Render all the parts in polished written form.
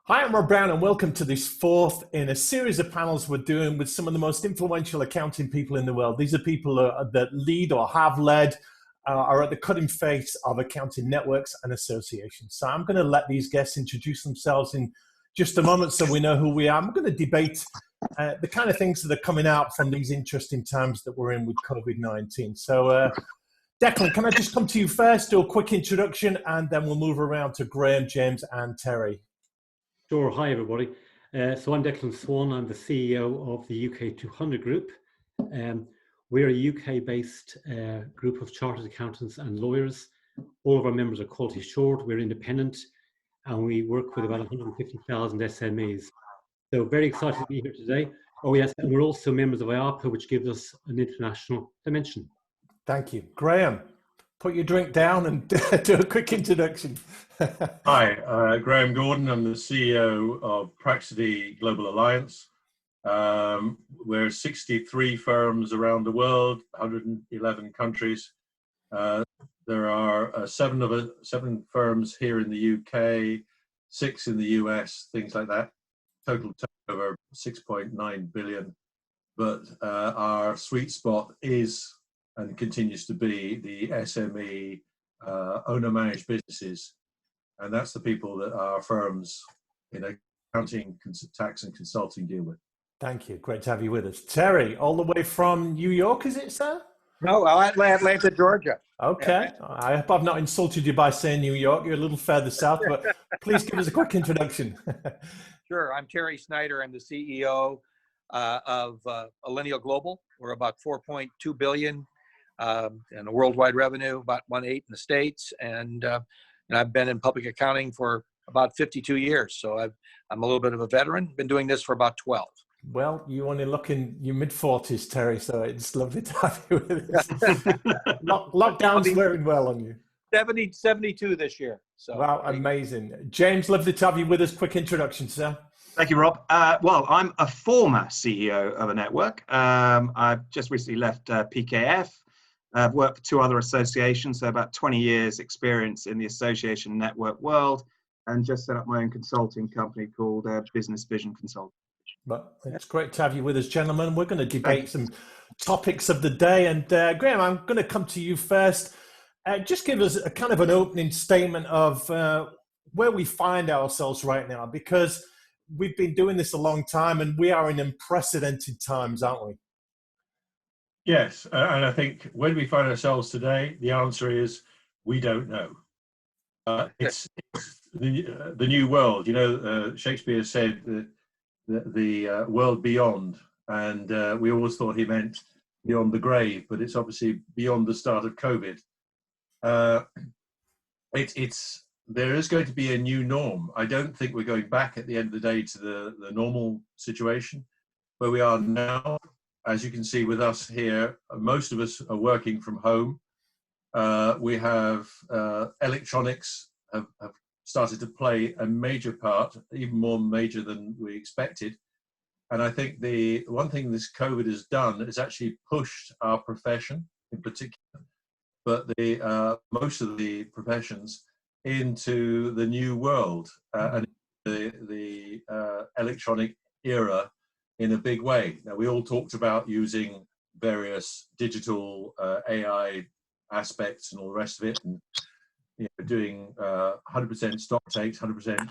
Hi, I'm Rob Brown, and welcome to this fourth in a series of panels we're doing with some of the most influential accounting people in the world. These are people that lead or have led, are at the cutting face of accounting networks and associations. So I'm going to let these guests introduce themselves in just a moment so we know who we are. I'm going to debate the kind of things that are coming out from these interesting times that we're in with COVID-19. So Declan, can I just come to you first, do a quick introduction, and then we'll move around to Graeme, James, and Terry. Sure. Hi, everybody. So I'm Declan Swan. I'm the CEO of the UK200 Group. We're a UK-based group of chartered accountants and lawyers. All of our members are quality assured. We're independent, and we work with about 150,000 SMEs. So very excited to be here today. Oh yes, and we're also members of IAPA, which gives us an international dimension. Thank you. Graeme, put your drink down and do a quick introduction. Hi, Graeme Gordon. I'm the CEO of Praxity Global Alliance. We're 63 firms around the world, 111 countries. There are seven firms here in the UK, 6 in the US, things like that. Total turnover 6.9 billion. But our sweet spot is and continues to be the SME owner-managed businesses. And that's the people that our firms in accounting, tax and consulting deal with. Thank you. Great to have you with us. Terry, all the way from New York, is it, sir? No, Atlanta, Georgia. Okay. I hope I've not insulted you by saying New York. You're a little further south, but please give us a quick introduction. Sure. I'm Terry Snyder. I'm the CEO of Allinial Global. We're about 4.2 billion in a worldwide revenue, about 1.8 in the States. And I've been in public accounting for about 52 years. So I'm a little bit of a veteran. Been doing this for about 12. Well, you only look in your mid-40s, Terry, so it's lovely to have you with us. Lockdown's wearing well on you. 72 this year. So wow, amazing. James, lovely to have you with us. Quick introduction, sir. Thank you, Rob. Well, I'm a former CEO of a network. I've just recently left PKF. I've worked for 2 other associations, so about 20 years experience in the association network world, and just set up my own consulting company called Business Vision Consulting. But it's great to have you with us, gentlemen. We're going to debate some topics of the day. And Graeme, I'm going to come to you first. Just give us a kind of an opening statement of where we find ourselves right now, because we've been doing this a long time and we are in unprecedented times, aren't we? Yes, and I think when we find ourselves today, the answer is we don't know. It's the new world. You know, Shakespeare said that the world beyond, and we always thought he meant beyond the grave, but it's obviously beyond the start of COVID. There is going to be a new norm. I don't think we're going back at the end of the day to the normal situation where we are now. As you can see with us here, most of us are working from home. We have electronics have started to play a major part, even more major than we expected. And I think the one thing this COVID has done is actually pushed our profession in particular, but most of the professions into the new world and the electronic era in a big way. Now, we all talked about using various digital AI aspects and all the rest of it, and doing 100% stock takes, 100%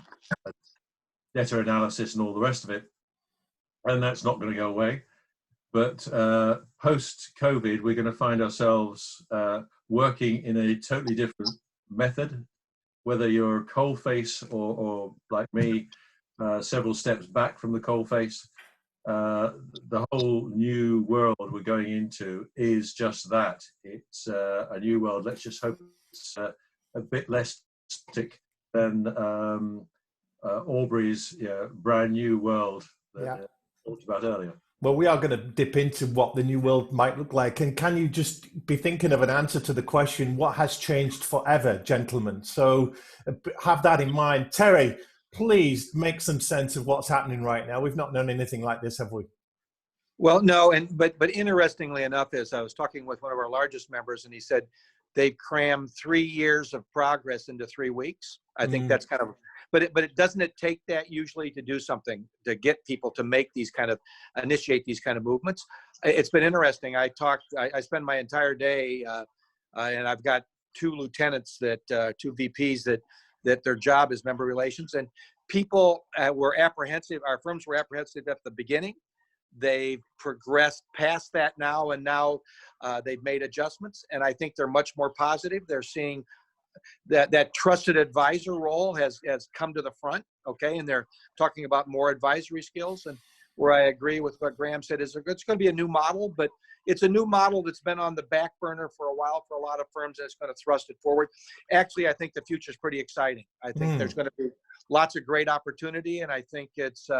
data analysis and all the rest of it. And that's not going to go away. But post-COVID, we're going to find ourselves working in a totally different method, whether you're coalface or like me, several steps back from the coalface. The whole new world we're going into is just that. It's a new world. Let's just hope it's a bit less static than Aubrey's brand new world that I talked about earlier. Well, we are going to dip into what the new world might look like. And can you just be thinking of an answer to the question, what has changed forever, gentlemen? So have that in mind. Terry, please make some sense of what's happening right now. We've not known anything like this, have we? Well, no, but interestingly enough, as I was talking with one of our largest members, and he said they crammed 3 years of progress into 3 weeks. I think that's kind of, but it doesn't it take that usually to do something, to get people to make these kind of, initiate these kind of movements. It's been interesting. I spend my entire day, and I've got two lieutenants two VPs that their job is member relations, and people were apprehensive. Our firms were apprehensive at the beginning. They've progressed past that now, and now they've made adjustments, and I think they're much more positive. They're seeing that trusted advisor role has come to the front, okay, and they're talking about more advisory skills. And where I agree with what Graeme said is it's going to be a new model, but it's a new model that's been on the back burner for a while for a lot of firms, and it's going to thrust it forward. Actually, I think the future is pretty exciting. I think there's going to be lots of great opportunity, and I think it's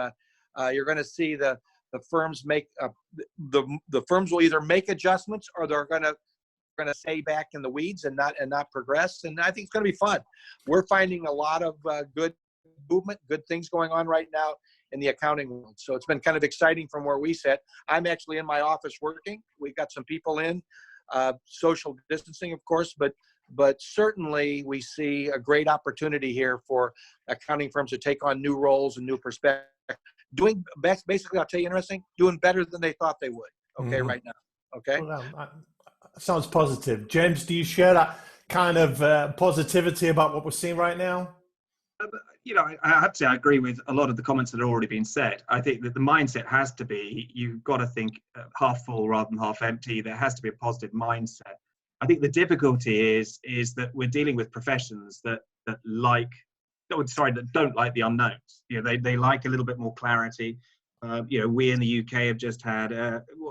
you're going to see the firms make the firms will either make adjustments, or they're going to stay back in the weeds and not progress. And I think it's going to be fun. We're finding a lot of good movement, good things going on right now in the accounting world. So it's been kind of exciting from where we sit. I'm actually in my office working. We've got some people in, social distancing, of course, but certainly we see a great opportunity here for accounting firms to take on new roles and new perspectives. Doing basically, I'll tell you interesting, doing better than they thought they would. Okay, right now. Okay. Well, sounds positive. James, do you share that kind of positivity about what we're seeing right now? You know, I have to say I agree with a lot of the comments that have already been said. I think that the mindset has to be, you've got to think half full rather than half empty. There has to be a positive mindset. I think the difficulty is that we're dealing with professions that don't like the unknowns. You know, they like a little bit more clarity. You know, we in the UK have just had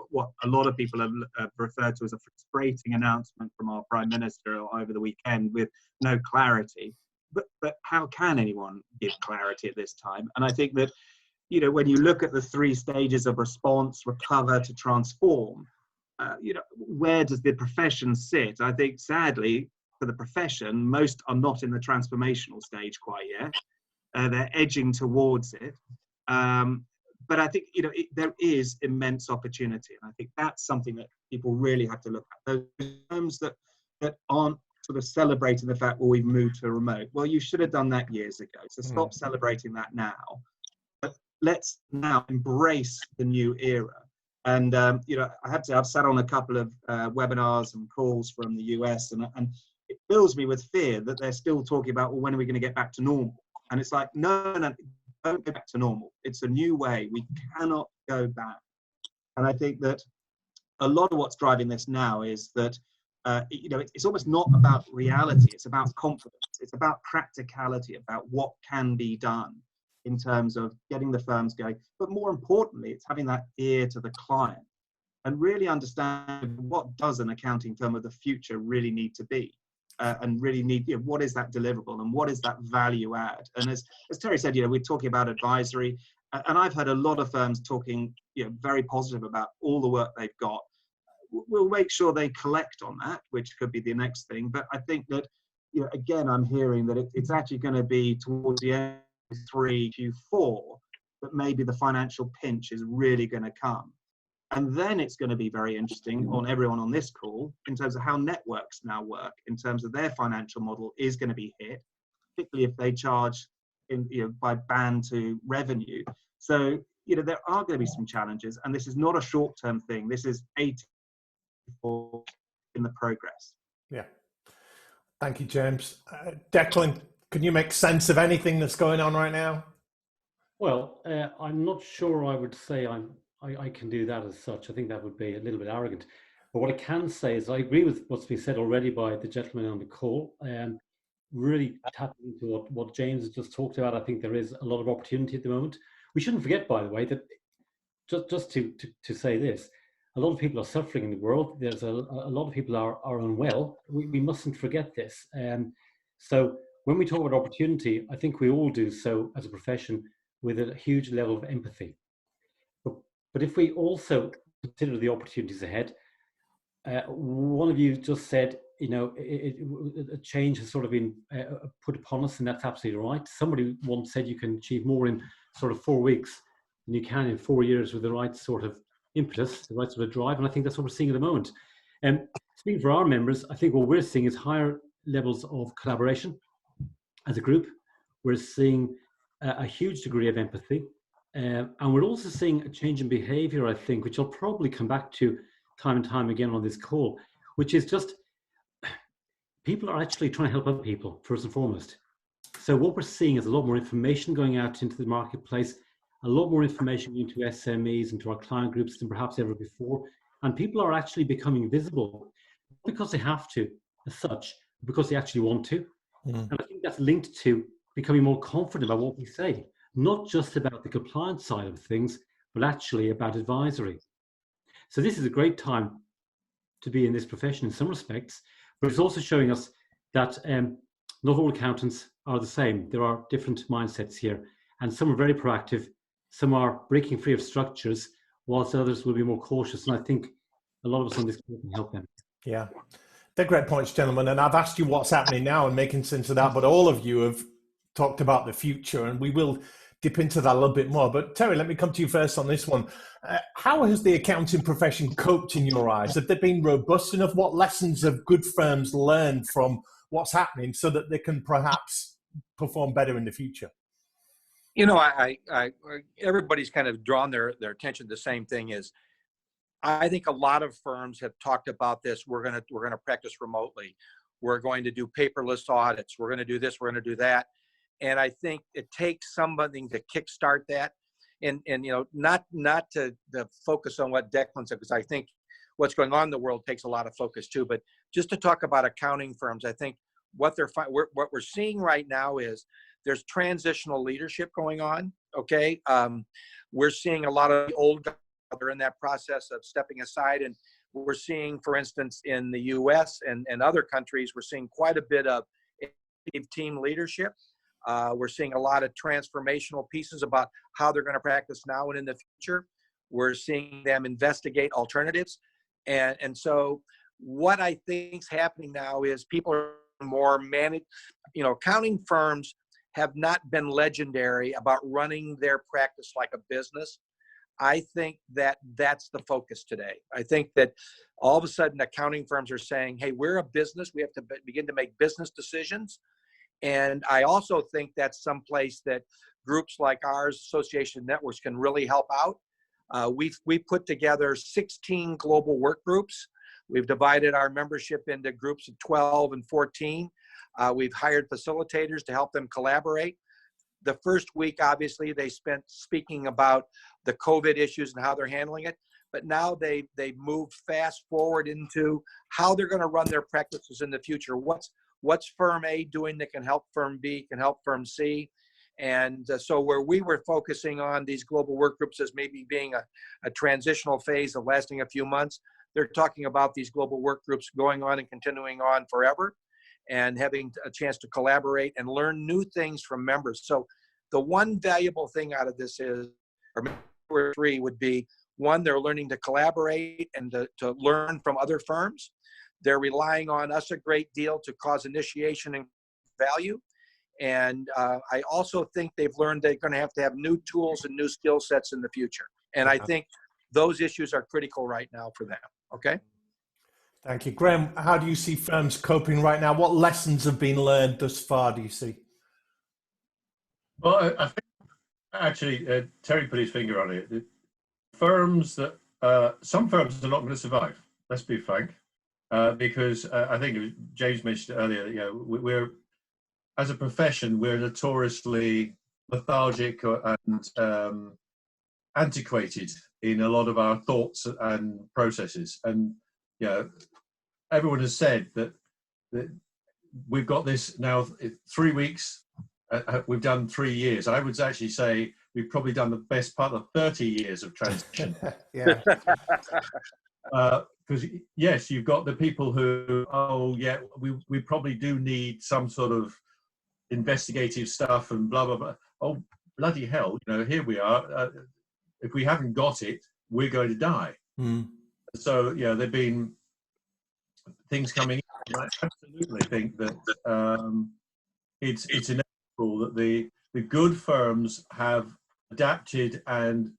what a lot of people have referred to as a frustrating announcement from our Prime Minister over the weekend with no clarity. But how can anyone give clarity at this time? And I think that, you know, when you look at the 3 stages of response, recover to transform, you know, where does the profession sit? I think, sadly, for the profession, most are not in the transformational stage quite yet. They're edging towards it. But I think, you know, there is immense opportunity. And I think that's something that people really have to look at. Those firms that aren't sort of celebrating the fact, well, we've moved to remote. Well, you should have done that years ago. So stop celebrating that now. But let's now embrace the new era. And, you know, I have to say, I've sat on a couple of webinars and calls from the US, and it fills me with fear that they're still talking about, well, when are we going to get back to normal? And it's like, no, don't go back to normal. It's a new way. We cannot go back. And I think that a lot of what's driving this now is that, you know, it's almost not about reality. It's about confidence. It's about practicality, about what can be done in terms of getting the firms going. But more importantly, it's having that ear to the client and really understand what does an accounting firm of the future really need to be. And really need, you know, what is that deliverable and what is that value add? And as Terry said, you know, we're talking about advisory, and I've heard a lot of firms talking, you know, very positive about all the work they've got. We'll make sure they collect on that, which could be the next thing. But I think that, you know, again, I'm hearing that it's actually going to be towards the end of Q3, Q4 that maybe the financial pinch is really going to come. And then it's going to be very interesting on everyone on this call in terms of how networks now work, in terms of their financial model is going to be hit, particularly if they charge in, you know, by band to revenue. So, you know, there are going to be some challenges, and this is not a short-term thing. This is 18 in the progress. Yeah. Thank you, James. Declan, can you make sense of anything that's going on right now? Well, I'm not sure I would say I can do that as such. I think that would be a little bit arrogant. But what I can say is I agree with what's been said already by the gentleman on the call. Really tapping into what James has just talked about. I think there is a lot of opportunity at the moment. We shouldn't forget, by the way, that just to say this, a lot of people are suffering in the world. There's a lot of people are unwell. We mustn't forget this. So when we talk about opportunity, I think we all do so as a profession with a huge level of empathy. But if we also consider the opportunities ahead, one of you just said, you know, a change has sort of been put upon us, and that's absolutely right. Somebody once said you can achieve more in sort of 4 weeks than you can in 4 years with the right sort of impetus, the right sort of drive, and I think that's what we're seeing at the moment. Speaking for our members, I think what we're seeing is higher levels of collaboration. as a group. We're seeing a huge degree of empathy. And we're also seeing a change in behavior, I think, which I'll probably come back to time and time again on this call, which is just people are actually trying to help other people, first and foremost. So what we're seeing is a lot more information going out into the marketplace, a lot more information into SMEs, into our client groups than perhaps ever before. And people are actually becoming visible, not because they have to as such, but because they actually want to. And I think that's linked to becoming more confident about what we say, not just about the compliance side of things, but actually about advisory. So this is a great time to be in this profession in some respects, but it's also showing us that not all accountants are the same. There are different mindsets here, and some are very proactive, some are breaking free of structures, whilst others will be more cautious. And I think a lot of us on this call can help them. Yeah, they're great points, gentlemen. And I've asked you what's happening now and making sense of that, but all of you have talked about the future, and we will dip into that a little bit more. But Terry, let me come to you first on this one. How has the accounting profession coped in your eyes? Have they been robust enough? What lessons have good firms learned from what's happening so that they can perhaps perform better in the future? You know, everybody's kind of drawn their attention to the same thing. Is I think a lot of firms have talked about this. We're gonna practice remotely. We're going to do paperless audits. We're going to do this. We're going to do that. And I think it takes something to kickstart that, and you know, not to focus on what Declan said, because I think what's going on in the world takes a lot of focus too. But just to talk about accounting firms, I think what we're seeing right now is there's transitional leadership going on. Okay, we're seeing a lot of the old guys that are in that process of stepping aside, and we're seeing, for instance, in the U.S. and other countries, we're seeing quite a bit of team leadership. We're seeing a lot of transformational pieces about how they're going to practice now and in the future. We're seeing them investigate alternatives. And so what I think is happening now is people are more managed. You know, accounting firms have not been legendary about running their practice like a business. I think that that's the focus today. I think that all of a sudden accounting firms are saying, hey, we're a business. We have to begin to make business decisions. And I also think that's someplace that groups like ours, association networks, can really help out. We've put together 16 global work groups. We've divided our membership into groups of 12 and 14. We've hired facilitators to help them collaborate. The first week, obviously, they spent speaking about the COVID issues and how they're handling it. But now they've moved fast forward into how they're going to run their practices in the future. What's firm A doing that can help firm B, can help firm C? And so where we were focusing on these global work groups as maybe being a transitional phase of lasting a few months, they're talking about these global work groups going on and continuing on forever, and having a chance to collaborate and learn new things from members. So the one valuable thing out of this is, or maybe two or three would be, one, they're learning to collaborate and to learn from other firms. They're relying on us a great deal to cause initiation and value. And I also think they've learned they're going to have new tools and new skill sets in the future. And I think those issues are critical right now for them. Okay. Thank you. Graeme, how do you see firms coping right now? What lessons have been learned thus far, do you see? Well, I think actually Terry put his finger on it. The firms that, some firms are not going to survive, let's be frank, because I think James mentioned earlier, you know, we're, as a profession, we're notoriously lethargic and antiquated in a lot of our thoughts and processes. And, you know, everyone has said that we've got this now 3 weeks, we've done 3 years. I would actually say we've probably done the best part of 30 years of transition. Yeah. Because yes, you've got the people who, oh yeah, we probably do need some sort of investigative stuff and blah, blah, blah. Oh, bloody hell, you know, here we are. If we haven't got it, we're going to die. Mm. So, yeah, there've been things coming in. I absolutely think that it's inevitable that the good firms have adapted and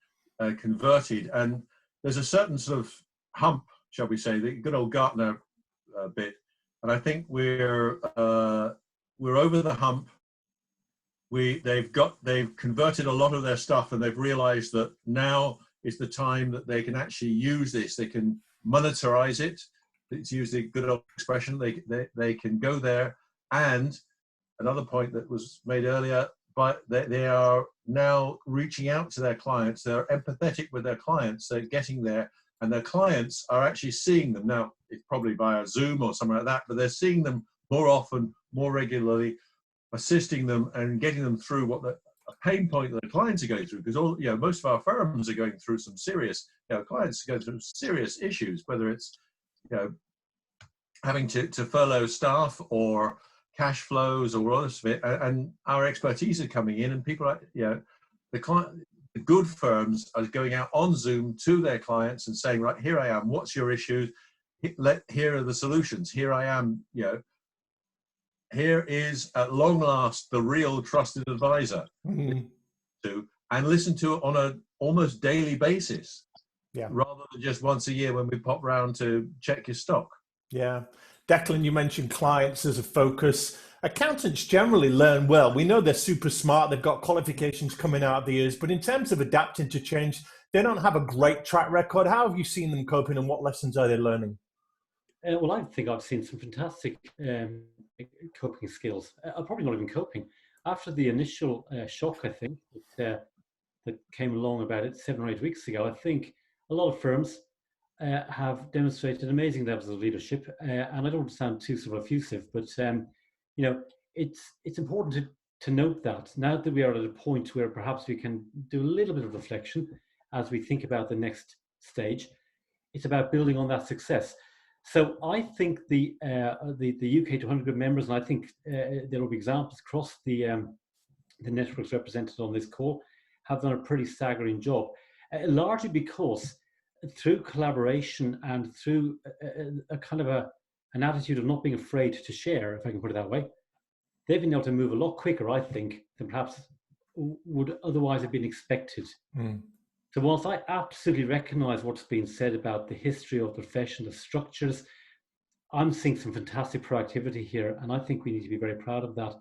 converted. And there's a certain sort of hump, shall we say, the good old Gartner bit. And I think we're over the hump. they've converted a lot of their stuff, and they've realized that now is the time that they can actually use this. They can monetize it. It's used a good old expression. They can go there, and another point that was made earlier, but they are now reaching out to their clients. They're empathetic with their clients. They're getting there, and their clients are actually seeing them. Now, it's probably via Zoom or something like that, but they're seeing them more often, more regularly, assisting them and getting them through what a pain point that the clients are going through. Because most of our firms are going through some serious, clients are going through serious issues, whether it's, having to furlough staff or cash flows or all this of it, and our expertise are coming in, and people are, the good firms are going out on Zoom to their clients and saying, right, here I am, what's your issue? Here are the solutions. Here I am, here is at long last the real trusted advisor to, and listen to it on an almost daily basis, rather than just once a year when we pop round to check your stock. Yeah. Declan, you mentioned clients as a focus. Accountants generally learn well. We know they're super smart. They've got qualifications coming out of the ears, but in terms of adapting to change, they don't have a great track record. How have you seen them coping, and what lessons are they learning? Well, I think I've seen some fantastic coping skills. Probably not even coping. After the initial shock, I think, that came along about 7 or 8 weeks ago, I think a lot of firms have demonstrated amazing levels of leadership. And I don't want to sound too sort of effusive, but it's important to note that now that we are at a point where perhaps we can do a little bit of reflection as we think about the next stage, it's about building on that success. So I think the UK200 Group members, and I think there will be examples across the networks represented on this call, have done a pretty staggering job, largely because through collaboration and through a kind of an attitude of not being afraid to share, if I can put it that way, they've been able to move a lot quicker, I think, than perhaps would otherwise have been expected. So whilst I absolutely recognise what's been said about the history of the profession, the structures, I'm seeing some fantastic proactivity here, and I think we need to be very proud of that.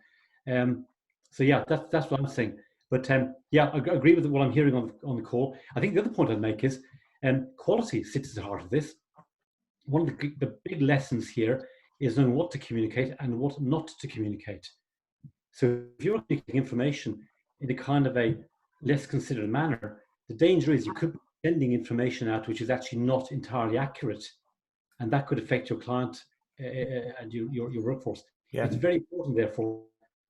So yeah, that's what I'm saying. But yeah, I agree with what I'm hearing on the call. I think the other point I'd make is quality sits at the heart of this. One of the big lessons here is knowing what to communicate and what not to communicate. So if you're communicating information in a kind of a less considered manner, the danger is you could be sending information out which is actually not entirely accurate, and that could affect your client and your workforce. Yeah. It's very important, therefore,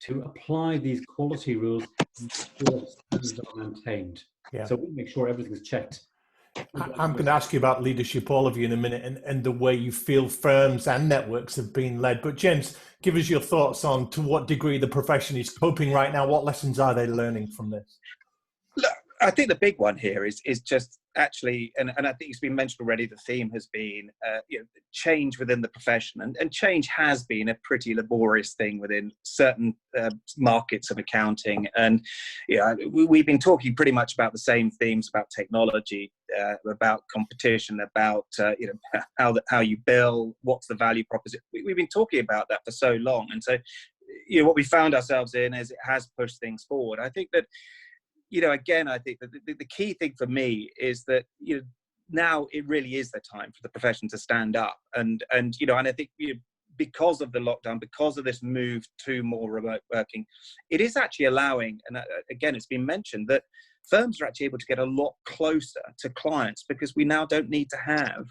to apply these quality rules and ensure standards are maintained. Yeah. So we make sure everything's checked. I'm going to ask you about leadership, all of you, in a minute, and the way you feel firms and networks have been led. But James, give us your thoughts on to what degree the profession is coping right now. What lessons are they learning from this? Look, I think the big one here is just actually, and I think it's been mentioned already, the theme has been change within the profession. And change has been a pretty laborious thing within certain markets of accounting. And we've been talking pretty much about the same themes, about technology, about competition, about how you bill, what's the value proposition. We've been talking about that for so long. And so what we found ourselves in is it has pushed things forward. I think that again, I think that the key thing for me is that, now it really is the time for the profession to stand up. And I think, because of the lockdown, because of this move to more remote working, it is actually allowing, and again, it's been mentioned, that firms are actually able to get a lot closer to clients because we now don't need to have,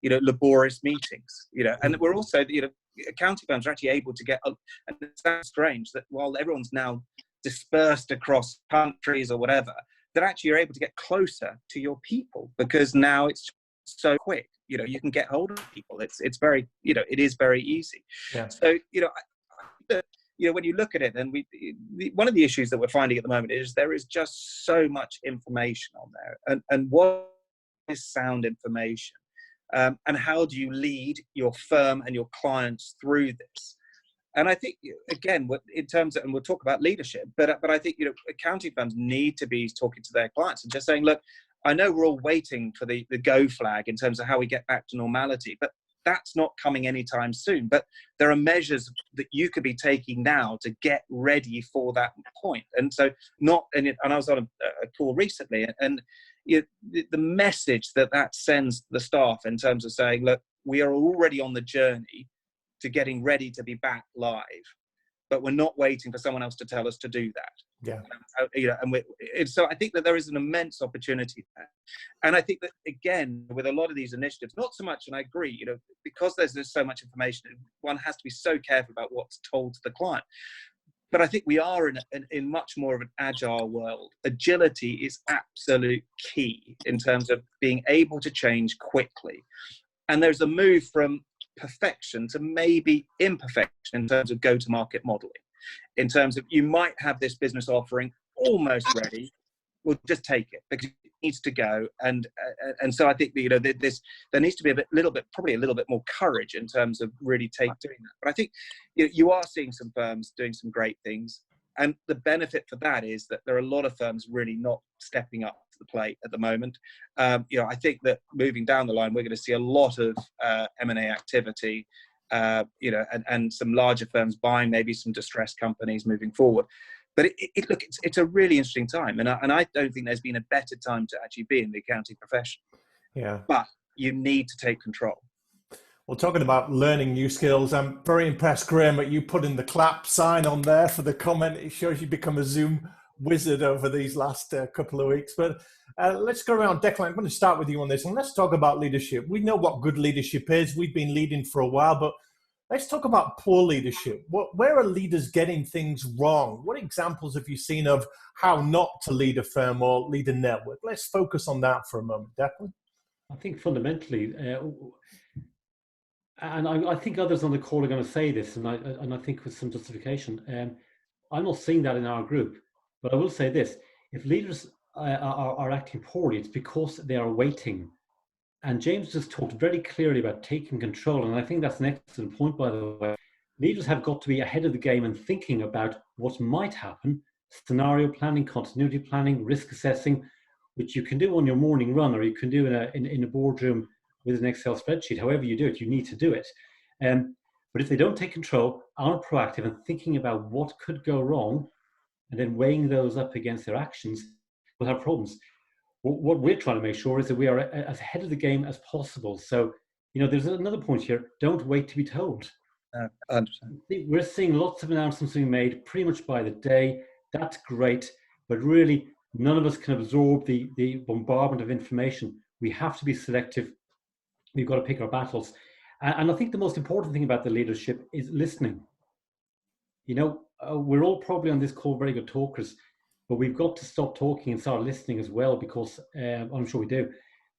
laborious meetings, and we're also, accounting firms are actually able to get, and it sounds strange that while everyone's now dispersed across countries or whatever, that actually you're able to get closer to your people because now it's so quick. You can get hold of people. It's very, it is very easy. Yeah. So, when you look at it, and one of the issues that we're finding at the moment is there is just so much information on there, and what is sound information, and how do you lead your firm and your clients through this? And I think, again, in terms of, and we'll talk about leadership, but I think, accounting firms need to be talking to their clients and just saying, look, I know we're all waiting for the go flag in terms of how we get back to normality, but that's not coming anytime soon. But there are measures that you could be taking now to get ready for that point. And so and I was on a call recently, and the message that sends the staff in terms of saying, look, we are already on the journey to getting ready to be back live, but we're not waiting for someone else to tell us to do that. Yeah. So I think that there is an immense opportunity there. And I think that, again, with a lot of these initiatives, not so much, and I agree, because there's so much information, one has to be so careful about what's told to the client. But I think we are in much more of an agile world. Agility is absolute key in terms of being able to change quickly. And there's a move from perfection to maybe imperfection in terms of go-to-market modeling. In terms of, you might have this business offering almost ready, we'll just take it because it needs to go. And so I think there needs to be probably a little bit more courage in terms of really doing that. But I think you are seeing some firms doing some great things, and the benefit for that is that there are a lot of firms really not stepping up to the plate at the moment. I think that moving down the line, we're going to see a lot of M&A activity. And some larger firms buying maybe some distressed companies moving forward. But it's a really interesting time, and I don't think there's been a better time to actually be in the accounting profession. Yeah. But you need to take control. Well, talking about learning new skills, I'm very impressed, Graeme, that you put in the clap sign on there for the comment. It shows you become a Zoom wizard over these last couple of weeks. But let's go around. Declan, I'm going to start with you on this, and let's talk about leadership. We know what good leadership is. We've been leading for a while, but let's talk about poor leadership. Where are leaders getting things wrong? What examples have you seen of how not to lead a firm or lead a network? Let's focus on that for a moment, Declan. I think fundamentally, and I think others on the call are going to say this, and I think with some justification. I'm not seeing that in our group, but I will say this: if leaders are acting poorly, it's because they are waiting. And James just talked very clearly about taking control, and I think that's an excellent point, by the way. Leaders have got to be ahead of the game and thinking about what might happen: scenario planning, continuity planning, risk assessing, which you can do on your morning run, or you can do in a boardroom with an Excel spreadsheet. However you do it, you need to do it. But if they don't take control, aren't proactive and thinking about what could go wrong, and then weighing those up against their actions, will have problems. What we're trying to make sure is that we are as ahead of the game as possible. So, there's another point here: don't wait to be told. 100%. We're seeing lots of announcements being made pretty much by the day. That's great, but really none of us can absorb the bombardment of information. We have to be selective. We've got to pick our battles. And I think the most important thing about the leadership is listening. We're all probably on this call very good talkers, but we've got to stop talking and start listening as well, because I'm sure we do,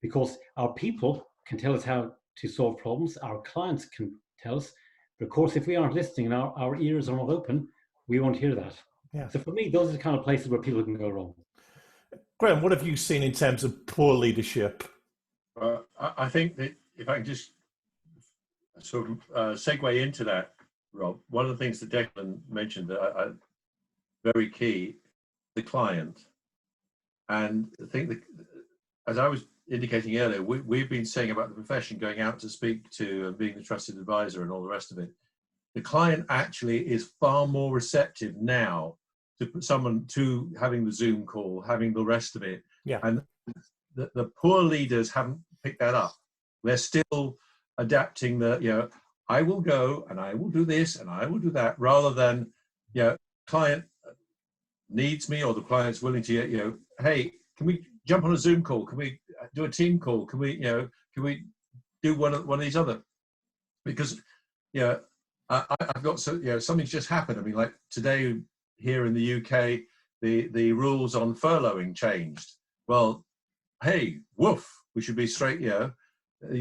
because our people can tell us how to solve problems. Our clients can tell us. But of course, if we aren't listening and our ears are not open, we won't hear that. Yeah. So for me, those are the kind of places where people can go wrong. Graeme, what have you seen in terms of poor leadership? I think that if I can just sort of segue into that, Rob, one of the things that Declan mentioned that I very key, the client. And I think that, as I was indicating earlier, we've been saying about the profession going out to speak to and being the trusted advisor and all the rest of it. The client actually is far more receptive now to having the Zoom call, having the rest of it. Yeah. And the poor leaders haven't picked that up. They're still adapting I will go and I will do this and I will do that, rather than, client needs me, or the client's willing to, hey, can we jump on a Zoom call? Can we do a team call? Can we do one of these other? Because, I've got something's just happened. I mean, like today here in the UK, the rules on furloughing changed. Well, hey, woof, we should be straight. You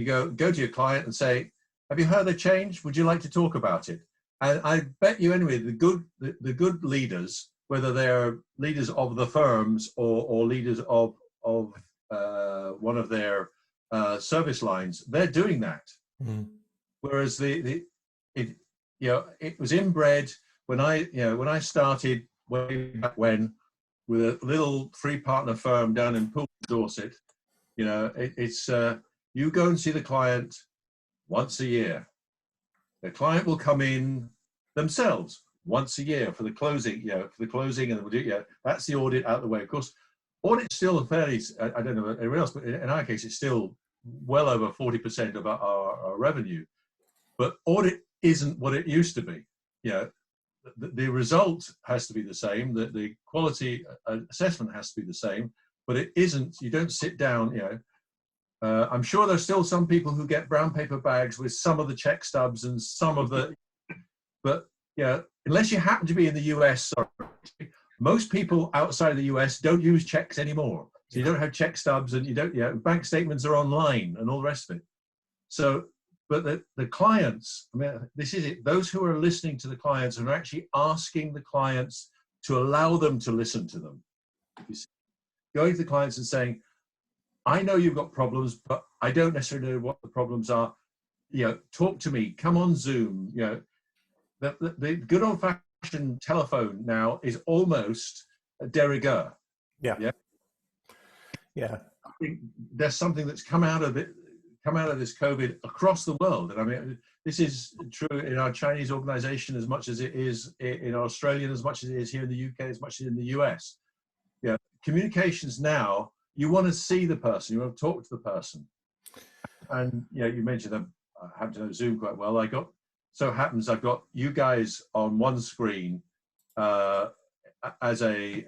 go to your client and say, have you heard the change? Would you like to talk about it? And I bet you anyway, the good leaders, whether they're leaders of the firms or leaders of one of their service lines, they're doing that. Mm. Whereas it was inbred when I started way back when with a little 3-partner firm down in Poole, Dorset. It's you go and see the client, once a year. The client will come in themselves once a year for the closing, for the closing, and we'll do, that's the audit out of the way. Of course, audit's still a fairly, I don't know about everyone else, but in our case, it's still well over 40% of our revenue. But audit isn't what it used to be. The result has to be the same, the quality assessment has to be the same, but it isn't, you don't sit down, I'm sure there's still some people who get brown paper bags with some of the check stubs and some of the, but unless you happen to be in the US, sorry, most people outside of the US don't use checks anymore. So you don't have check stubs, and you don't, bank statements are online and all the rest of it. So, but the clients, I mean, this is it, those who are listening to the clients and are actually asking the clients to allow them to listen to them. You see, going to the clients and saying, I know you've got problems, but I don't necessarily know what the problems are. Talk to me, come on Zoom. The good old fashioned telephone now is almost a de rigueur. Yeah. I think there's something that's come out of this COVID across the world. And I mean, this is true in our Chinese organization as much as it is in Australia, as much as it is here in the UK, as much as in the US. Communications now, you want to see the person, you want to talk to the person. And you mentioned I happen to know Zoom quite well. I've got you guys on one screen as a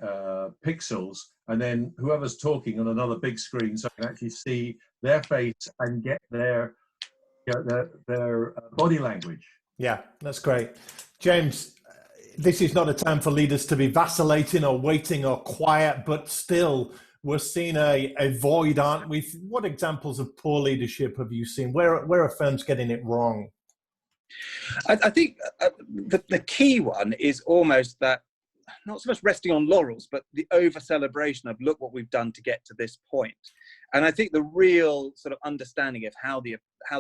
pixels, and then whoever's talking on another big screen, so I can actually see their face and get their body language. Yeah, that's great. James, this is not a time for leaders to be vacillating or waiting or quiet, but still we're seeing a void, aren't we? What examples of poor leadership have you seen? Where are firms getting it wrong? I think the key one is almost that, not so much resting on laurels, but the over celebration of look what we've done to get to this point. And I think the real sort of understanding of how the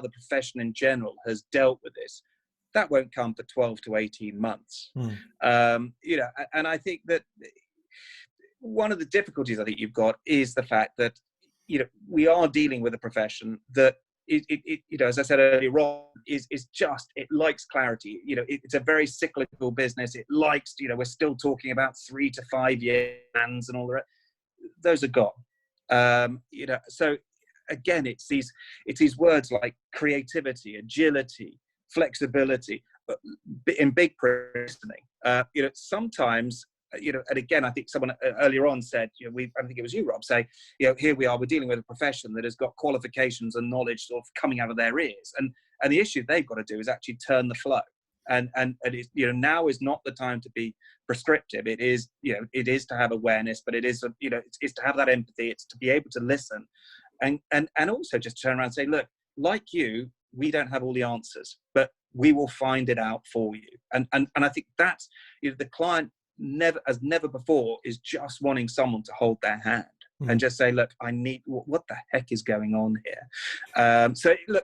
profession in general has dealt with this, that won't come for 12 to 18 months. And I think that one of the difficulties I think you've got is the fact that, we are dealing with a profession that as I said earlier on, it likes clarity. It's a very cyclical business. It likes, we're still talking about 3 to 5 year plans and all the rest. Those are gone. So again, it's these words like creativity, agility, flexibility, in big listening. Sometimes, and again, I think someone earlier on said, I think it was you, Rob, say, here we are, we're dealing with a profession that has got qualifications and knowledge sort of coming out of their ears. And the issue they've got to do is actually turn the flow. And it's, now is not the time to be prescriptive. It is, it is to have awareness, but it is, it's to have that empathy. It's to be able to listen and also just turn around and say, look, like you, we don't have all the answers, but we will find it out for you. And I think that's, the client never before is just wanting someone to hold their hand and just say, look, I need, what the heck is going on here? So look,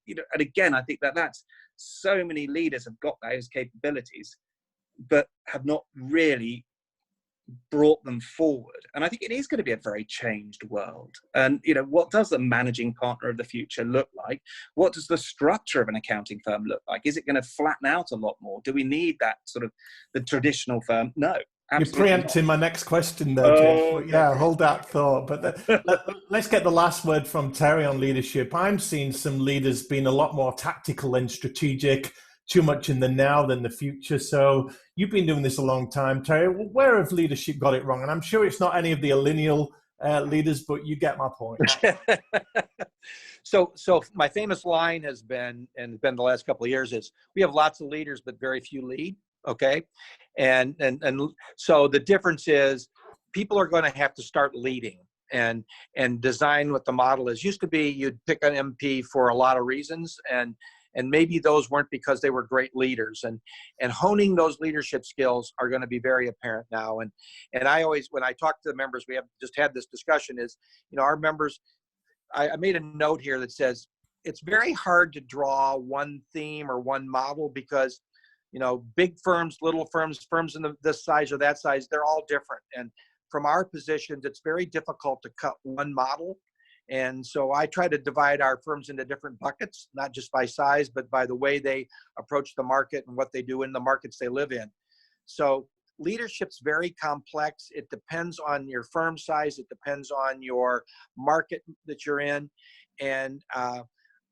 and again, I think that's so many leaders have got those capabilities, but have not really brought them forward. And I think it is going to be a very changed world. And, what does the managing partner of the future look like? What does the structure of an accounting firm look like? Is it going to flatten out a lot more? Do we need that sort of the traditional firm? No. You're preempting my next question there, James. Yeah, hold that thought. But let's get the last word from Terry on leadership. I'm seeing some leaders being a lot more tactical and strategic, too much in the now than the future. So you've been doing this a long time, Terry. Where have leadership got it wrong? And I'm sure it's not any of the Allinial leaders, but you get my point. So my famous line has been the last couple of years is, we have lots of leaders, but very few lead. Okay. And so the difference is people are going to have to start leading and design what the model is. Used to be you'd pick an MP for a lot of reasons, and maybe those weren't because they were great leaders, and honing those leadership skills are going to be very apparent now. And I always, when I talk to the members, we have just had this discussion is, our members, I made a note here that says, it's very hard to draw one theme or one model because, big firms, little firms in this size or that size, they're all different. And from our positions, it's very difficult to cut one model And so I try to divide our firms into different buckets, not just by size, but by the way they approach the market and what they do in the markets they live in. So leadership's very complex. It depends on your firm size. It depends on your market that you're in. And,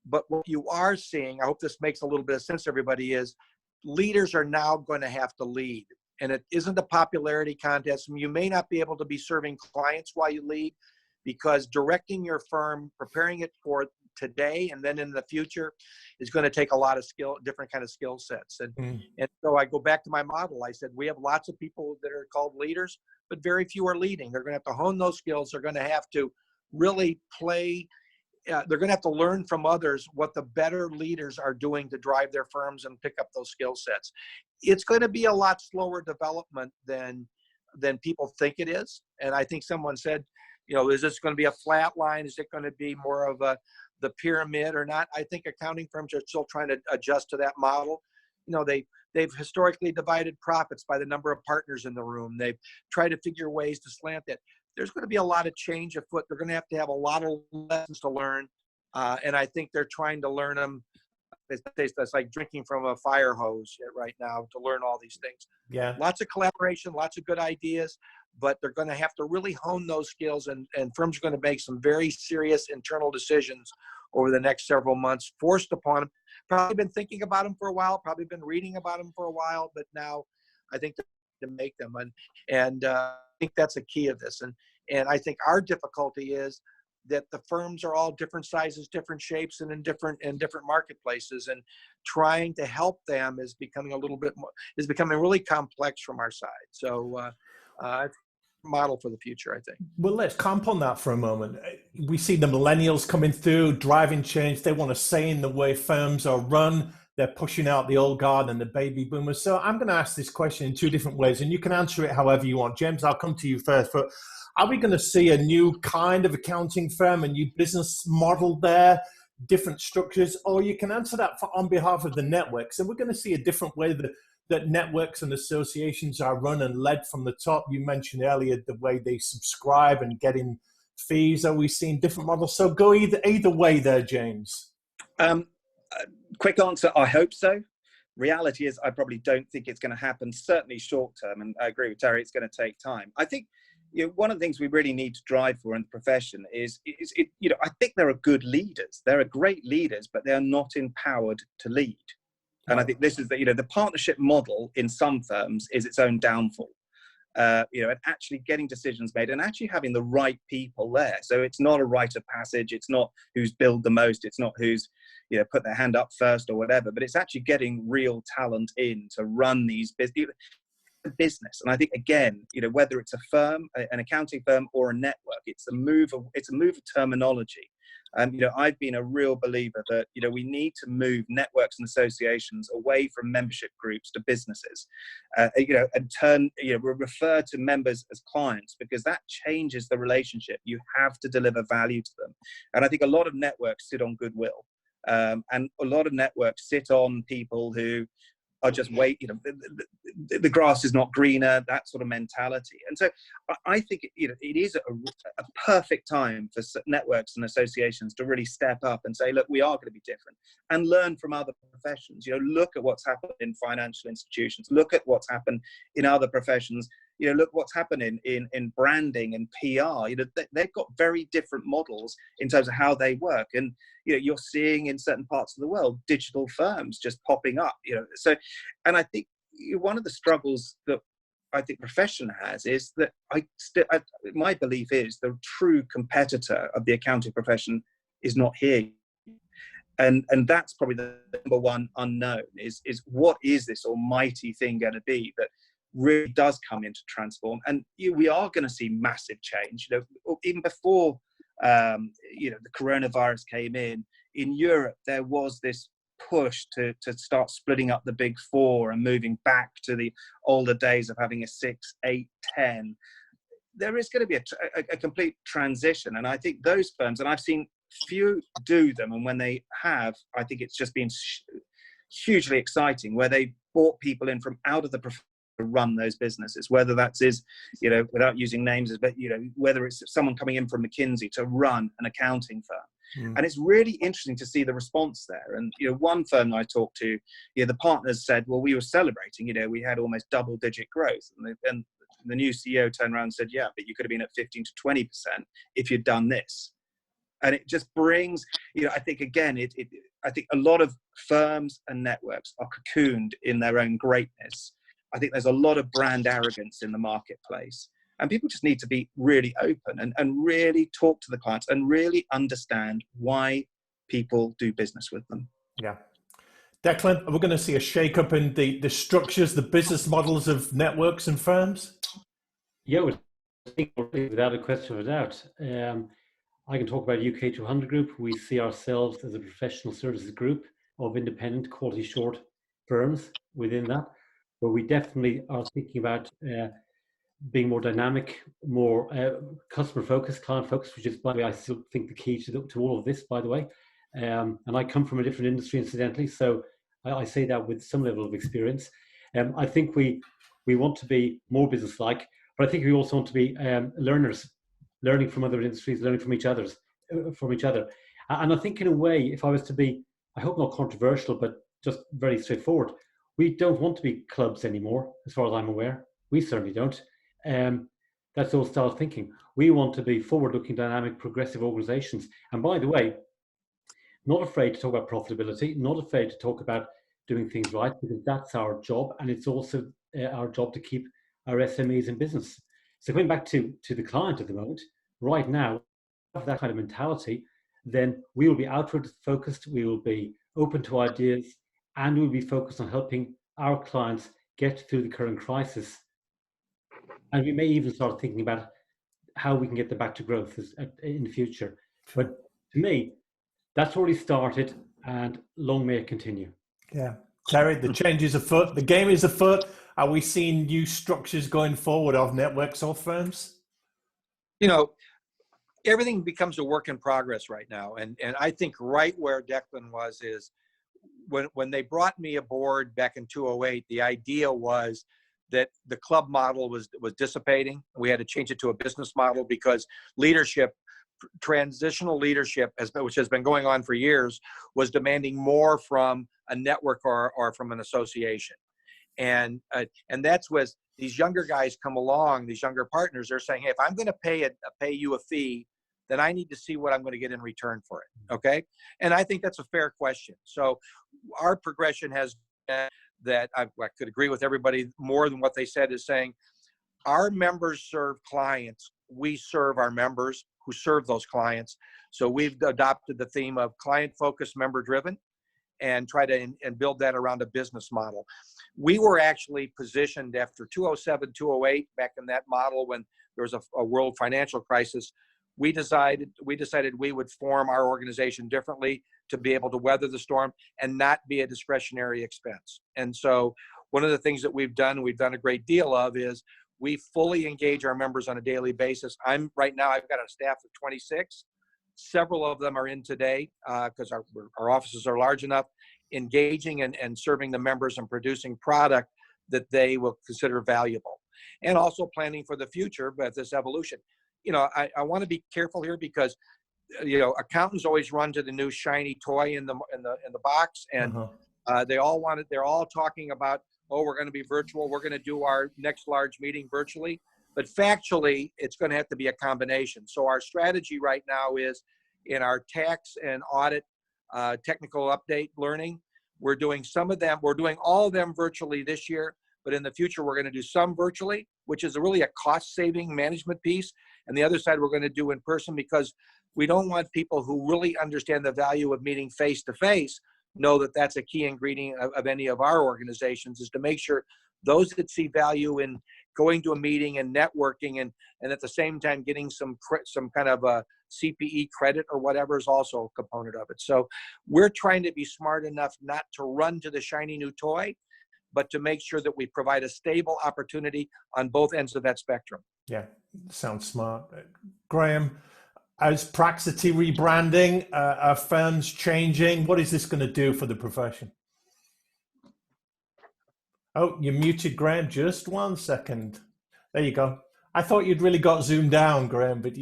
but what you are seeing, I hope this makes a little bit of sense to everybody, is leaders are now going to have to lead. And it isn't a popularity contest. You may not be able to be serving clients while you lead, because directing your firm, preparing it for today and then in the future is going to take a lot of different kind of skill sets. And so I go back to my model. I said, we have lots of people that are called leaders, but very few are leading. They're going to have to hone those skills. They're going to have to really play. They're going to have to learn from others what the better leaders are doing to drive their firms and pick up those skill sets. It's going to be a lot slower development than people think it is. And I think someone said, is this going to be a flat line? Is it going to be more of the pyramid or not? I think accounting firms are still trying to adjust to that model. They've historically divided profits by the number of partners in the room. They've tried to figure ways to slant that. There's going to be a lot of change afoot. They're going to have a lot of lessons to learn. And I think they're trying to learn them. It's like drinking from a fire hose right now to learn all these things. Yeah. Lots of collaboration, lots of good ideas, but they're going to have to really hone those skills, and firms are going to make some very serious internal decisions over the next several months, forced upon them. Probably been thinking about them for a while, probably been reading about them for a while, but now I think to make them. And I think that's a key of this. And I think our difficulty is that the firms are all different sizes, different shapes, and in different marketplaces, and trying to help them is becoming really complex from our side. So model for the future, I think. Well, let's camp on that for a moment. We see the millennials coming through, driving change. They want to say in the way firms are run. They're pushing out the old guard and the baby boomers. So I'm going to ask this question in two different ways, and you can answer it however you want. James, I'll come to you first. But are we going to see a new kind of accounting firm, a new business model there, different structures? Or you can answer that on behalf of the networks. And we're going to see a different way that networks and associations are run and led from the top. You mentioned earlier the way they subscribe and getting fees. Are we seeing different models? So go either way there, James. Quick answer, I hope so. Reality is I probably don't think it's going to happen, certainly short term. And I agree with Terry, it's going to take time. I think one of the things we really need to drive for in the profession is I think there are good leaders. There are great leaders, but they are not empowered to lead. And I think this is the partnership model in some firms is its own downfall. And actually getting decisions made and actually having the right people there. So it's not a rite of passage. It's not who's billed the most. It's not who's, put their hand up first or whatever, but it's actually getting real talent in to run these business. And I think, again, whether it's a firm, an accounting firm or a network, it's a move of terminology. I've been a real believer that, we need to move networks and associations away from membership groups to businesses, and turn, refer to members as clients, because that changes the relationship. You have to deliver value to them. And I think a lot of networks sit on goodwill. And a lot of networks sit on people who are just the grass is not greener, that sort of mentality. And so I think it is a perfect time for networks and associations to really step up and say, look, we are going to be different, and learn from other professions. Look at what's happened in financial institutions, look at what's happened in other professions, look what's happening in branding and PR. They've got very different models in terms of how they work. And, you're seeing in certain parts of the world, digital firms just popping up, So, and I think one of the struggles that I think profession has is that my belief is the true competitor of the accounting profession is not here. And that's probably the number one unknown is what is this almighty thing going to be that really does come in to transform? And we are going to see massive change. Even before the coronavirus came in Europe, there was this push to start splitting up the big four and moving back to the older days of having a 6, 8, 10. There is going to be a complete transition. And I think those firms, and I've seen few do them, and when they have, I think it's just been hugely exciting, where they brought people in from out of the run those businesses, whether that's without using names, but whether it's someone coming in from McKinsey to run an accounting firm. And it's really interesting to see the response there. And one firm I talked to, the partners said, well, we were celebrating, we had almost double-digit growth, and the new CEO turned around and said, yeah, but you could have been at 15 to 20% if you'd done this. And it just brings, I think, again, I think a lot of firms and networks are cocooned in their own greatness. I think there's a lot of brand arrogance in the marketplace. And people just need to be really open and really talk to the clients and really understand why people do business with them. Yeah. Declan, are we going to see a shake-up in the structures, the business models of networks and firms? Yeah, without a question of a doubt. I can talk about UK200 Group. We see ourselves as a professional services group of independent quality short firms within that, but we definitely are thinking about being more dynamic, more customer focused, client focused, which is, by the way, I still think the key to all of this, by the way. And I come from a different industry, incidentally, so I say that with some level of experience. I think we want to be more business-like, but I think we also want to be learners, learning from other industries, learning from each other. And I think in a way, if I was to be, I hope not controversial, but just very straightforward, we don't want to be clubs anymore, as far as I'm aware. We certainly don't. That's old style of thinking. We want to be forward-looking, dynamic, progressive organizations. And by the way, not afraid to talk about profitability, not afraid to talk about doing things right, because that's our job. And it's also our job to keep our SMEs in business. So going back to the client at the moment, right now, have that kind of mentality, then we will be outward focused, we will be open to ideas, and we'll be focused on helping our clients get through the current crisis. And we may even start thinking about how we can get them back to growth in the future. But to me, that's already started, and long may it continue. Yeah. Terry, the change is afoot, the game is afoot. Are we seeing new structures going forward of networks or firms? Everything becomes a work in progress right now. And I think right where Declan was is when they brought me aboard back in 2008, the idea was that the club model was dissipating. We had to change it to a business model because leadership, transitional leadership, which has been going on for years, was demanding more from a network or from an association. And that's where these younger guys come along, these younger partners, they're saying, hey, if I'm going to pay you a fee, then I need to see what I'm going to get in return for it. Okay. And I think that's a fair question. So our progression has been that I could agree with everybody more than what they said, is saying our members serve clients. We serve our members who serve those clients. So we've adopted the theme of client focused, member driven, and try to and build that around a business model. We were actually positioned after 2007, 2008, back in that model when there was a world financial crisis. We decided we would form our organization differently to be able to weather the storm and not be a discretionary expense. And so one of the things that we've done a great deal of, is we fully engage our members on a daily basis. Right now, I've got a staff of 26. Several of them are in today because our offices are large enough, engaging and serving the members and producing product that they will consider valuable, and also planning for the future. But this evolution, I want to be careful here because accountants always run to the new shiny toy in the box, and they're all talking about, oh, we're going to be virtual, we're going to do our next large meeting virtually. But factually, it's going to have to be a combination. So our strategy right now is in our tax and audit technical update learning. We're doing all of them virtually this year, but in the future, we're going to do some virtually, which is really a cost-saving management piece. And the other side, we're going to do in person, because we don't want people who really understand the value of meeting face-to-face know that that's a key ingredient of any of our organizations, is to make sure those that see value in going to a meeting and networking and at the same time getting some kind of a CPE credit or whatever is also a component of it. So we're trying to be smart enough not to run to the shiny new toy, but to make sure that we provide a stable opportunity on both ends of that spectrum. Yeah, sounds smart. Graeme, as Praxity rebranding, are firms changing? What is this going to do for the profession? Oh, you muted Graeme. Just 1 second. There you go. I thought you'd really got zoomed down, Graeme, but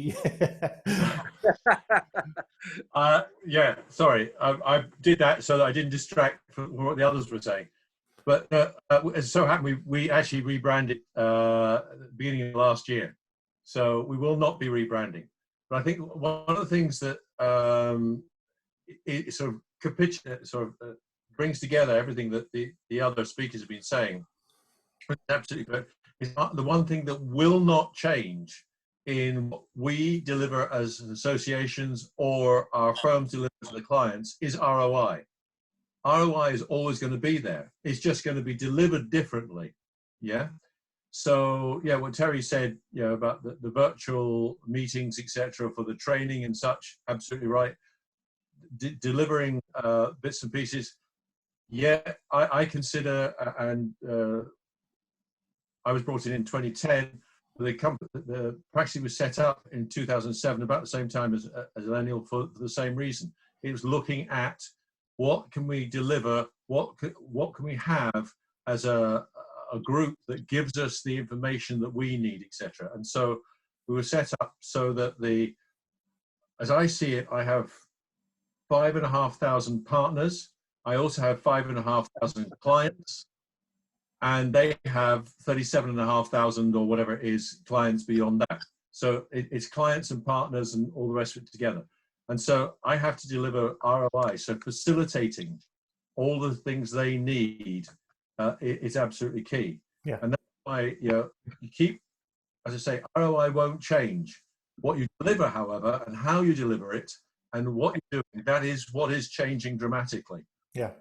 yeah, sorry. I did that so that I didn't distract from what the others were saying. But it so happened we actually rebranded at the beginning of last year. So we will not be rebranding. But I think one of the things that it sort of brings together everything that the other speakers have been saying. Absolutely correct. Is the one thing that will not change in what we deliver as associations or our firms deliver to the clients is ROI. ROI is always going to be there. It's just going to be delivered differently. Yeah. So yeah, what Terry said, you know, about the virtual meetings, etc., for the training and such, absolutely right. Delivering bits and pieces. Yeah, I consider, and I was brought in 2010. The Praxity was set up in 2007, about the same time as Allinial, for the same reason. It was looking at what can we deliver, what can we have as a group that gives us the information that we need, etc. And so we were set up so that as I see it, I have 5,500 partners. I also have 5,500 clients, and they have 37,500 or whatever it is clients beyond that. So it's clients and partners and all the rest of it together. And so I have to deliver ROI. So facilitating all the things they need is absolutely key. Yeah. And that's why, you know, you keep, as I say, ROI won't change. What you deliver, however, and how you deliver it and what you're doing, that is what is changing dramatically. Yeah.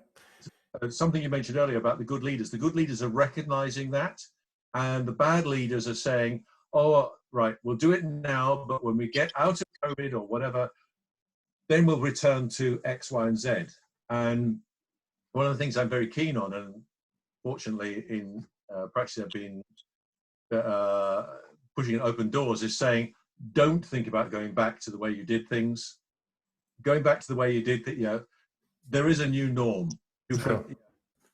Something you mentioned earlier about the good leaders. The good leaders are recognizing that, and the bad leaders are saying, oh, right, we'll do it now, but when we get out of COVID or whatever, then we'll return to X, Y, and Z. And one of the things I'm very keen on, and fortunately in Praxity I've been pushing open doors, is saying, don't think about going back to the way you did things. Going back to the way you did, you know, there is a new norm. You've got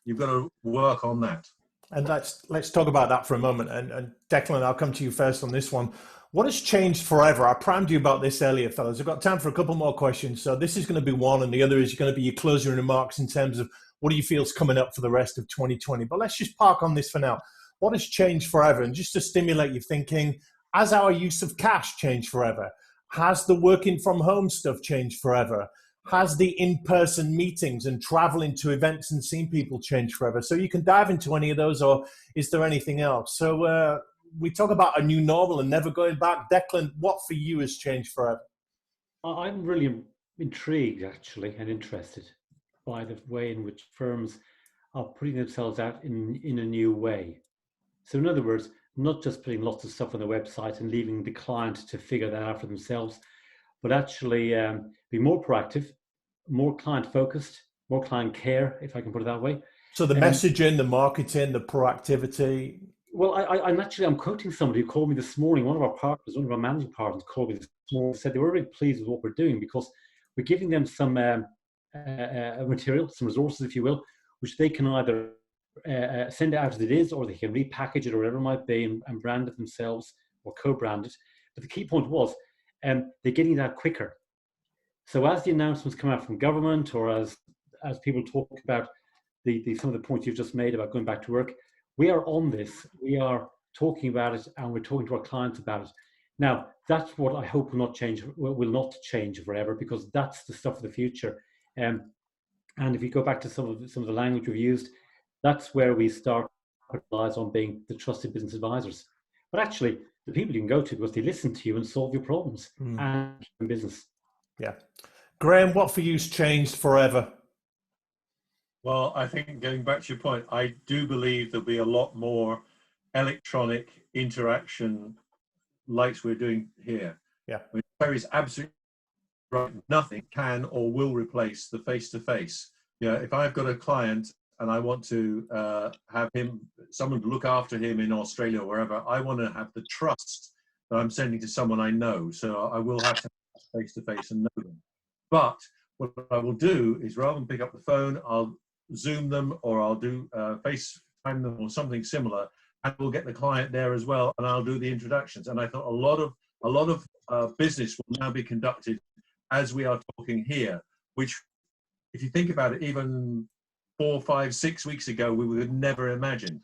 to work on that. And let's talk about that for a moment. And Declan, I'll come to you first on this one. What has changed forever? I primed you about this earlier, fellas. I've got time for a couple more questions. So this is going to be one, and the other is going to be your closing remarks in terms of what do you feel is coming up for the rest of 2020. But let's just park on this for now. What has changed forever? And just to stimulate your thinking, has our use of cash changed forever? Has the working from home stuff changed forever? Has the in-person meetings and traveling to events and seeing people changed forever? So you can dive into any of those, or is there anything else? So we talk about a new normal and never going back. Declan, what for you has changed forever? I'm really intrigued, actually, and interested by the way in which firms are putting themselves out in a new way. So in other words, not just putting lots of stuff on the website and leaving the client to figure that out for themselves, but actually be more proactive, more client-focused, more client care, if I can put it that way. So the messaging, the marketing, the proactivity. Well, I'm quoting somebody who called me this morning. One of our partners, one of our managing partners, called me this morning. Said they were really pleased with what we're doing because we're giving them some material, some resources, if you will, which they can either send it out as it is, or they can repackage it or whatever it might be and brand it themselves or co-brand it. But the key point was they're getting that quicker. So as the announcements come out from government, or as people talk about some of the points you've just made about going back to work, we are on this. We are talking about it, and we're talking to our clients about it. Now, that's what I hope will not change forever, because that's the stuff of the future. And if you go back to some of the language we've used, that's where we start to capitalize on being the trusted business advisors. But actually, the people you can go to because they listen to you and solve your problems and in business. Yeah. Graeme, what for you's changed forever? Well, I think going back to your point, I do believe there'll be a lot more electronic interaction like we're doing here. Yeah. I mean, Terry's absolutely right. Nothing can or will replace the face-to-face. You know, if I've got a client and I want to have someone to look after him in Australia or wherever, I want to have the trust that I'm sending to someone I know. So I will have to face-to-face and know them. But what I will do is, rather than pick up the phone, I'll Zoom them, or I'll do FaceTime them or something similar, and we'll get the client there as well, and I'll do the introductions. And I thought a lot of business will now be conducted as we are talking here, which, if you think about it, even 4, 5, 6 weeks ago, we would never imagined.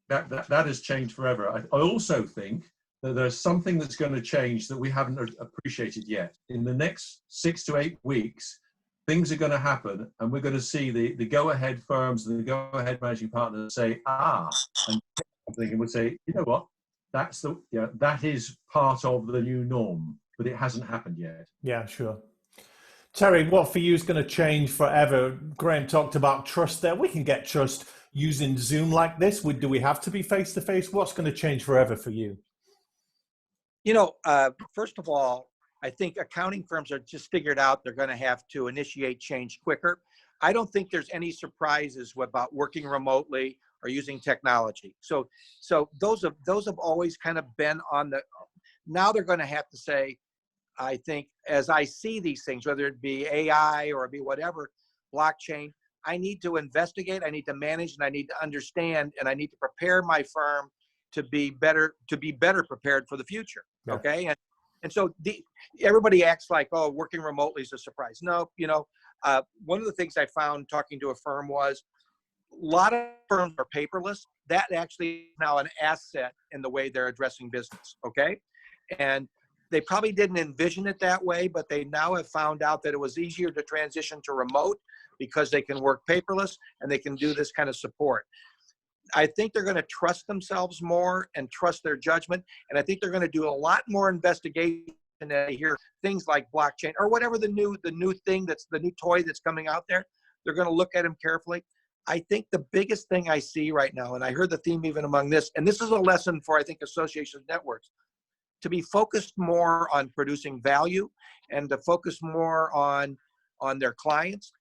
That has changed forever. I also think that there's something that's going to change that we haven't appreciated yet. In the next 6 to 8 weeks, things are going to happen, and we're going to see the go-ahead firms and the go-ahead managing partners say, and something, and would say, you know what, that is part of the new norm, but it hasn't happened yet. Yeah, sure. Terry, what for you is going to change forever? Graeme talked about trust there. We can get trust using Zoom like this. Do we have to be face-to-face? What's going to change forever for you? You know, first of all, I think accounting firms are just figured out they're going to have to initiate change quicker. I don't think there's any surprises about working remotely or using technology. So those have always kind of been on the. Now they're going to have to say, I think, as I see these things, whether it be AI or it be whatever, blockchain, I need to investigate, I need to manage, and I need to understand, and I need to prepare my firm to be better prepared for the future. Yeah. Okay. And so everybody acts like, oh, working remotely is a surprise. No, you know, one of the things I found talking to a firm was a lot of firms are paperless. That actually is now an asset in the way they're addressing business. Okay. And they probably didn't envision it that way, but they now have found out that it was easier to transition to remote because they can work paperless and they can do this kind of support. I think they're going to trust themselves more and trust their judgment. And I think they're going to do a lot more investigation and they hear things like blockchain or whatever the new thing that's the new toy that's coming out there. They're going to look at them carefully. I think the biggest thing I see right now, and I heard the theme even among this, and this is a lesson for, I think, associations networks, to be focused more on producing value and to focus more on their clients.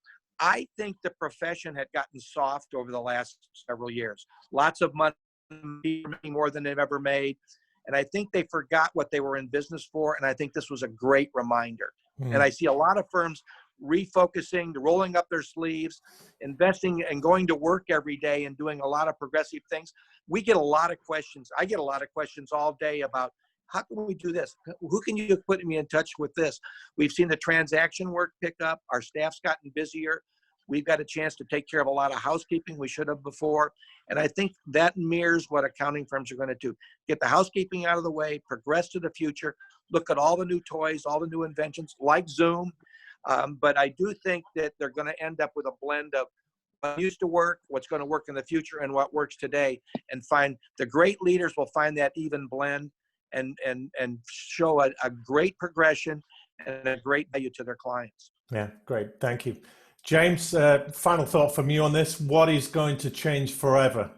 I think the profession had gotten soft over the last several years. Lots of money, more than they've ever made. And I think they forgot what they were in business for. And I think this was a great reminder. And I see a lot of firms refocusing, rolling up their sleeves, investing and going to work every day and doing a lot of progressive things. We get a lot of questions. I get a lot of questions all day about, how can we do this? Who can you put me in touch with this? We've seen the transaction work pick up. Our staff's gotten busier. We've got a chance to take care of a lot of housekeeping we should have before. And I think that mirrors what accounting firms are going to do. Get the housekeeping out of the way, progress to the future, look at all the new toys, all the new inventions like Zoom. But I do think that they're going to end up with a blend of what used to work, what's going to work in the future, and what works today. And find the great leaders will find that even blend and show a great progression and a great value to their clients. Yeah, great. Thank you. James, final thought from you on this. What is going to change forever?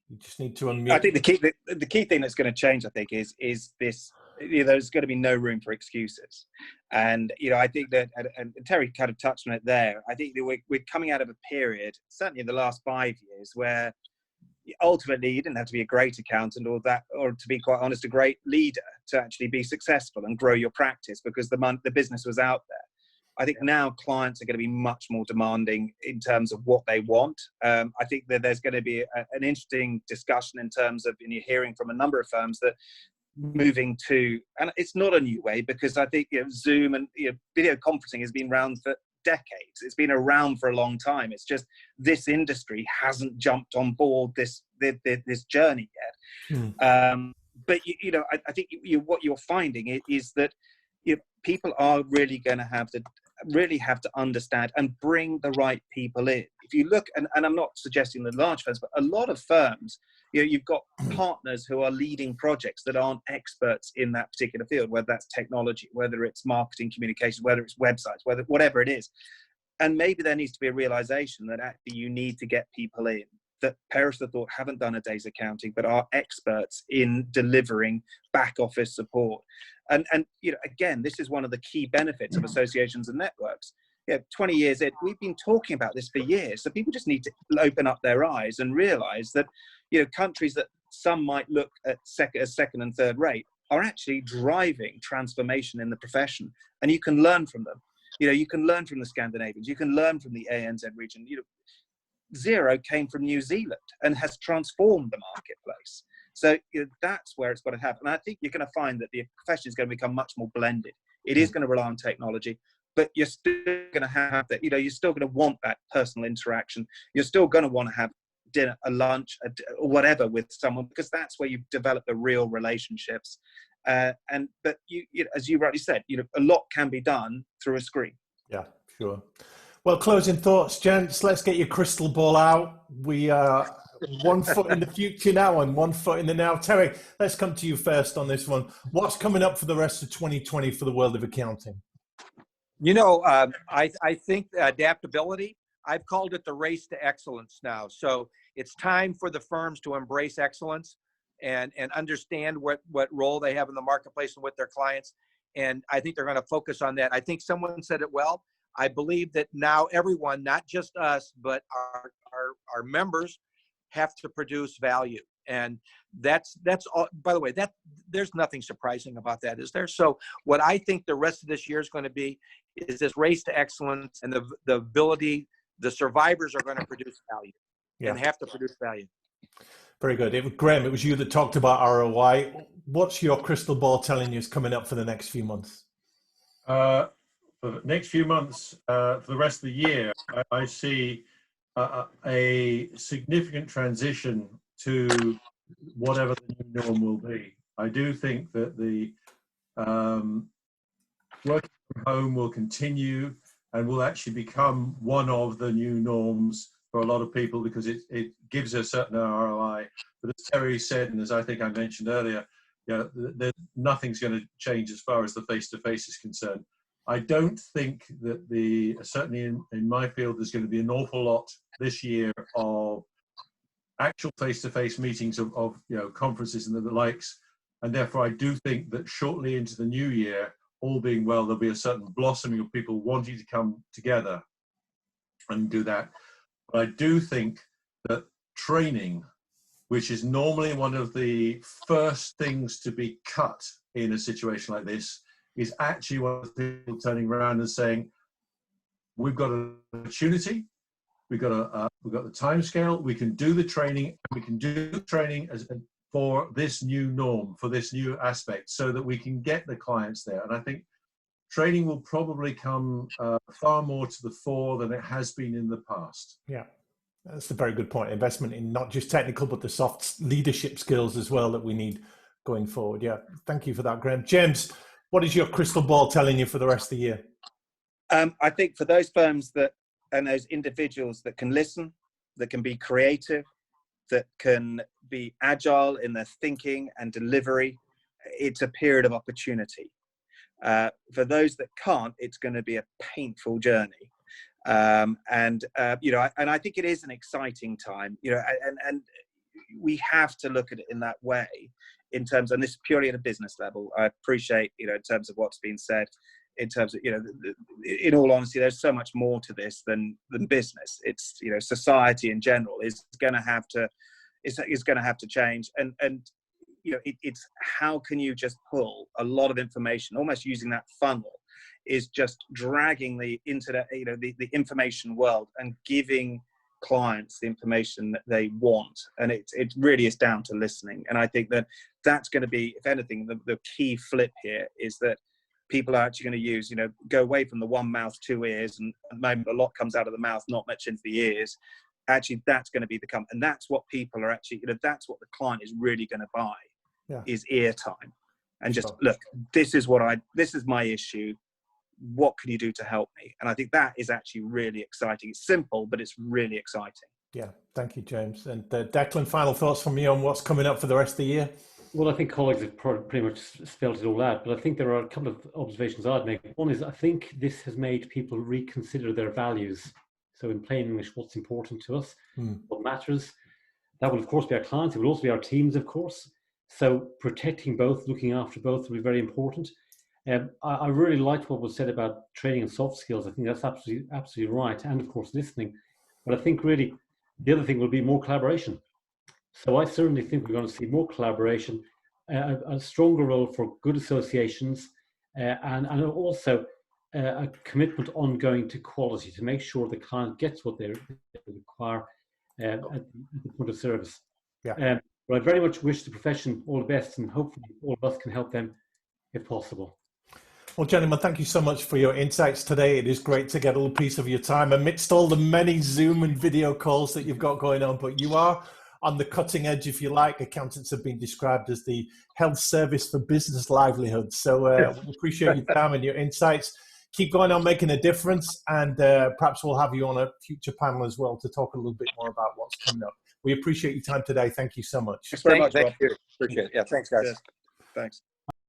You just need to unmute. I think the key thing that's going to change, I think, is this. You know, there's going to be no room for excuses, and you know, I think that, and Terry kind of touched on it there. I think that we're coming out of a period, certainly in the last 5 years, where ultimately you didn't have to be a great accountant or to be quite honest, a great leader to actually be successful and grow your practice because the business was out there. I think now clients are going to be much more demanding in terms of what they want. I think that there's going to be an interesting discussion in terms of, and you're hearing from a number of firms that moving to, and it's not a new way because I think Zoom and video conferencing has been around for decades. It's been around for a long time. It's just this industry hasn't jumped on board this journey yet. But I think what you're finding is that people are really going to have to understand and bring the right people in. If you look, and I'm not suggesting the large firms, but a lot of firms, you've got partners who are leading projects that aren't experts in that particular field, whether that's technology, whether it's marketing, communication, whether it's websites, whatever it is. And maybe there needs to be a realization that actually you need to get people in that perish the thought haven't done a day's accounting, but are experts in delivering back office support. And again, this is one of the key benefits of associations and networks. 20 years in, we've been talking about this for years. So people just need to open up their eyes and realize that, countries that some might look at as second and third rate are actually driving transformation in the profession. And you can learn from them. You can learn from the Scandinavians. You can learn from the ANZ region. zero came from New Zealand and has transformed the marketplace. So that's where it's got to happen. And I think you're going to find that the profession is going to become much more blended. It is going to rely on technology, but you're still going to have that, you're still going to want that personal interaction. You're still going to want to have dinner, a lunch, or whatever with someone, because that's where you develop the real relationships. But you, as you rightly said, a lot can be done through a screen. Yeah, sure. Well, closing thoughts, gents. Let's get your crystal ball out. We are 1 foot in the future now and 1 foot in the now. Terry, let's come to you first on this one. What's coming up for the rest of 2020 for the world of accounting? I think adaptability. I've called it the race to excellence now. So it's time for the firms to embrace excellence and understand what role they have in the marketplace and with their clients. And I think they're going to focus on that. I think someone said it well. I believe that now everyone, not just us, but our members, have to produce value. And that's all. By the way, there's nothing surprising about that, is there? So what I think the rest of this year is going to be is this race to excellence, and the ability, the survivors are going to produce value and have to produce value. Very good. Graeme, it was you that talked about ROI. What's your crystal ball telling you is coming up for the next few months? For the next few months, for the rest of the year, I see a significant transition to whatever the new norm will be. I do think that the working from home will continue and will actually become one of the new norms for a lot of people, because it gives a certain ROI. But as Terry said, and as I think I mentioned earlier, nothing's going to change as far as the face-to-face is concerned. I don't think that certainly in my field, there's going to be an awful lot this year of actual face-to-face meetings of conferences and the likes. And therefore, I do think that shortly into the new year, all being well, there'll be a certain blossoming of people wanting to come together and do that. But I do think that training, which is normally one of the first things to be cut in a situation like this, is actually one of the people turning around and saying, we've got an opportunity, we've got the time scale, we can do the training, and we can do the training for this new norm, for this new aspect, so that we can get the clients there. And I think training will probably come far more to the fore than it has been in the past. Yeah, that's a very good point. Investment in not just technical, but the soft leadership skills as well that we need going forward. Yeah, thank you for that, Graeme. James, what is your crystal ball telling you for the rest of the year? I think for those firms and those individuals that can listen, that can be creative, that can be agile in their thinking and delivery, it's a period of opportunity. For those that can't, it's going to be a painful journey. And I think it is an exciting time, and we have to look at it in that way, in terms, and this is purely at a business level. I appreciate, in terms of what's been said, in terms of, in all honesty, there's so much more to this than business. It's, society in general is going to have to change. And it's how can you just pull a lot of information, almost using that funnel, is just dragging the internet, the information world, and giving clients the information that they want. And it really is down to listening. And I think that's going to be, if anything, the key flip here is that people are actually going to use, go away from the one mouth, two ears, and at the moment a lot comes out of the mouth, not much into the ears. Actually, that's going to be and that's what people are actually, that's what the client is really going to buy, is ear time. And just, look, this is my issue. What can you do to help me? And I think that is actually really exciting. It's simple, but it's really exciting. Yeah, thank you, James. And Declan, final thoughts from you on what's coming up for the rest of the year? Well, I think colleagues have pretty much spelled it all out, but I think there are a couple of observations I'd make. One is, I think this has made people reconsider their values. So in plain English, what's important to us, what matters. That will, of course, be our clients. It will also be our teams, of course. So protecting both, looking after both will be very important. I really liked what was said about training and soft skills. I think that's absolutely right. And of course, listening. But I think really the other thing will be more collaboration. So I certainly think we're going to see more collaboration, a stronger role for good associations, and also a commitment ongoing to quality, to make sure the client gets what they require, at the point of service. Yeah. But I very much wish the profession all the best, and hopefully all of us can help them if possible. Well, gentlemen, thank you so much for your insights today. It is great to get a little piece of your time amidst all the many Zoom and video calls that you've got going on. But you are on the cutting edge, if you like. Accountants have been described as the health service for business livelihood. So we appreciate your time and your insights. Keep going on making a difference, and perhaps we'll have you on a future panel as well to talk a little bit more about what's coming up. We appreciate your time today. Thank you so much. Thanks very much, Rob. Thank you. Appreciate it. Yeah, thanks, guys. Cheers. Thanks.